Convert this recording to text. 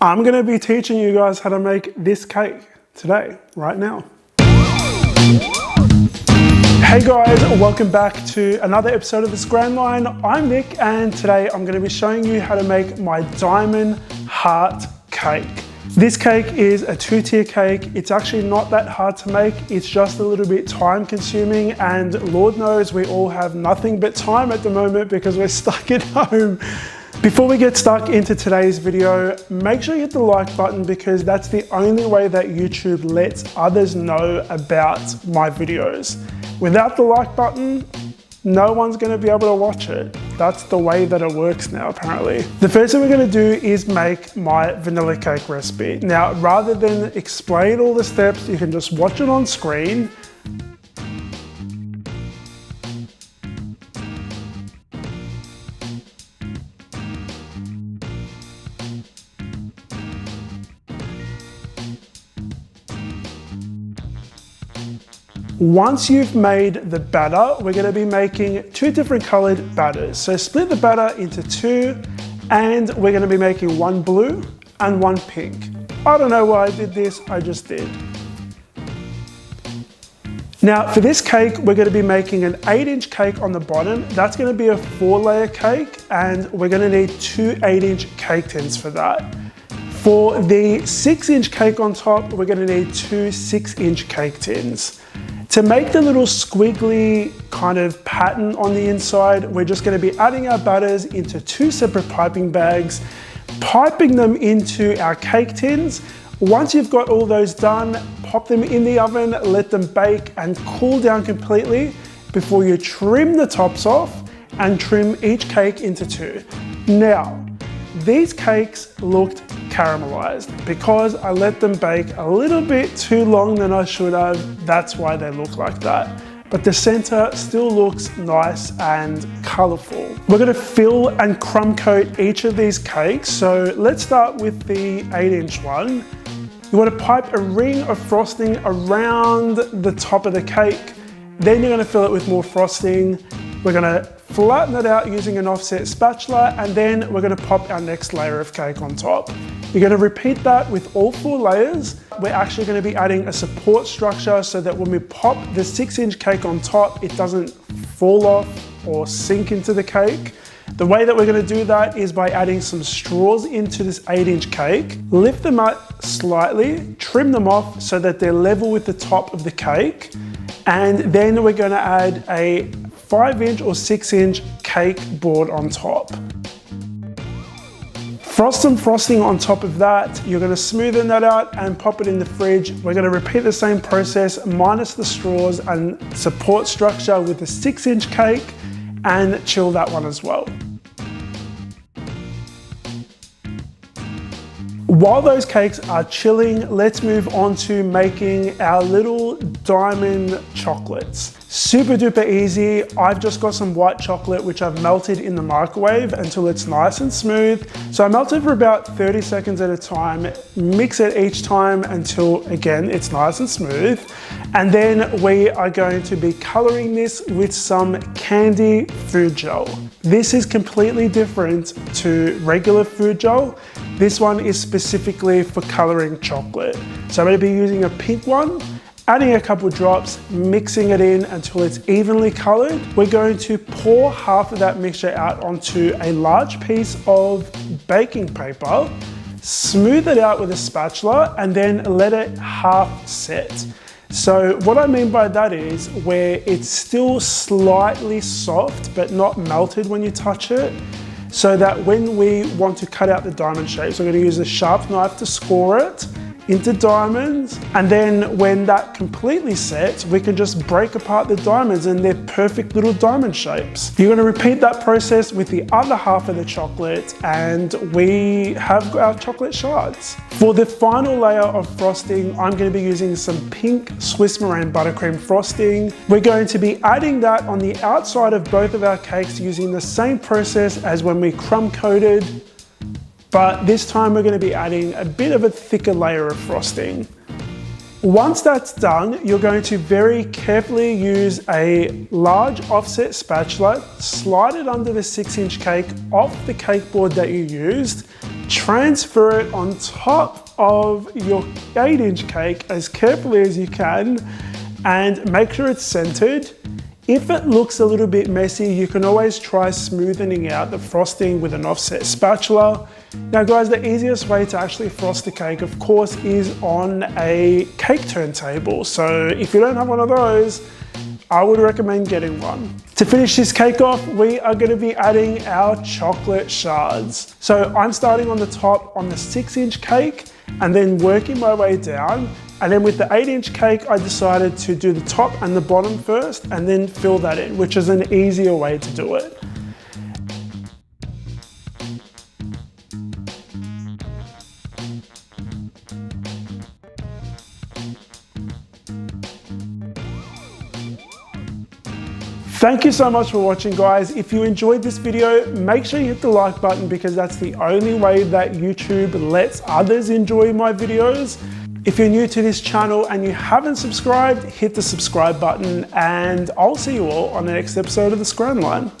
I'm going to be teaching you guys how to make this cake today, right now. Hey guys, welcome back to another episode of the Scran Line. I'm Nick and today I'm going to be showing you how to make my diamond heart cake. This cake is a two-tier cake. It's actually not that hard to make. It's just a little bit time consuming, and Lord knows we all have nothing but time at the moment because we're stuck at home. Before we get stuck into today's video, make sure you hit the like button because that's the only way that YouTube lets others know about my videos. Without the like button, no one's going to be able to watch it. That's the way that it works now, apparently. The first thing we're going to do is make my vanilla cake recipe. Now, rather than explain all the steps, you can just watch it on screen. Once you've made the batter, we're going to be making two different colored batters. So split the batter into two, and we're going to be making one blue and one pink. I don't know why I did this, I just did. Now for this cake, we're going to be making an 8-inch cake on the bottom. That's going to be a 4-layer cake, and we're going to need two 8-inch cake tins for that. For the 6-inch cake on top, we're going to need two 6-inch cake tins. To make the little squiggly kind of pattern on the inside, we're just going to be adding our batters into two separate piping bags, piping them into our cake tins. Once you've got all those done, pop them in the oven, let them bake and cool down completely before you trim the tops off and trim each cake into two. Now, these cakes looked caramelized because I let them bake a little bit too long than I should have. That's why they look like that. But the center still looks nice and colorful. We're going to fill and crumb coat each of these cakes. So let's start with the 8-inch one. You want to pipe a ring of frosting around the top of the cake. Then you're going to fill it with more frosting. We're going to flatten it out using an offset spatula, and then we're going to pop our next layer of cake on top. You're going to repeat that with all 4 layers. We're actually going to be adding a support structure so that when we pop the 6-inch cake on top, it doesn't fall off or sink into the cake. The way that we're going to do that is by adding some straws into this 8-inch cake, lift them up slightly, trim them off so that they're level with the top of the cake, and then we're going to add a 5-inch or 6-inch cake board on top. Frost some frosting on top of that. You're going to smoothen that out and pop it in the fridge. We're going to repeat the same process minus the straws and support structure with the 6-inch cake, and chill that one as well. While those cakes are chilling, let's move on to making our little diamond chocolates. Super duper easy. I've just got some white chocolate which I've melted in the microwave until it's nice and smooth. So I melt it for about 30 seconds at a time, mix it each time until, again, it's nice and smooth. And then we are going to be coloring this with some candy food gel. This is completely different to regular food gel. This one is specifically for coloring chocolate. So I'm going to be using a pink one, adding a couple drops, mixing it in until it's evenly colored. We're going to pour half of that mixture out onto a large piece of baking paper, smooth it out with a spatula, and then let it half set. So what I mean by that is where it's still slightly soft but not melted when you touch it, so that when we want to cut out the diamond shapes, we're going to use a sharp knife to score it into diamonds, and then when that completely sets, we can just break apart the diamonds and they're perfect little diamond shapes. You're going to repeat that process with the other half of the chocolate, and we have our chocolate shards. For the final layer of frosting, I'm going to be using some pink Swiss meringue buttercream frosting. We're going to be adding that on the outside of both of our cakes using the same process as when we crumb coated, but this time we're going to be adding a bit of a thicker layer of frosting. Once that's done, you're going to very carefully use a large offset spatula, slide it under the 6-inch cake off the cake board that you used, Transfer it on top of your 8-inch cake as carefully as you can and make sure it's centered. If it looks a little bit messy, you can always try smoothing out the frosting with an offset spatula. Now guys, the easiest way to actually frost a cake, of course, is on a cake turntable. So if you don't have one of those, I would recommend getting one. To finish this cake off, we are going to be adding our chocolate shards. So I'm starting on the top on the 6-inch cake and then working my way down. And then with the 8-inch cake, I decided to do the top and the bottom first and then fill that in, which is an easier way to do it. Thank you so much for watching, guys. If you enjoyed this video, make sure you hit the like button because that's the only way that YouTube lets others enjoy my videos. If you're new to this channel and you haven't subscribed, hit the subscribe button and I'll see you all on the next episode of the Scran Line.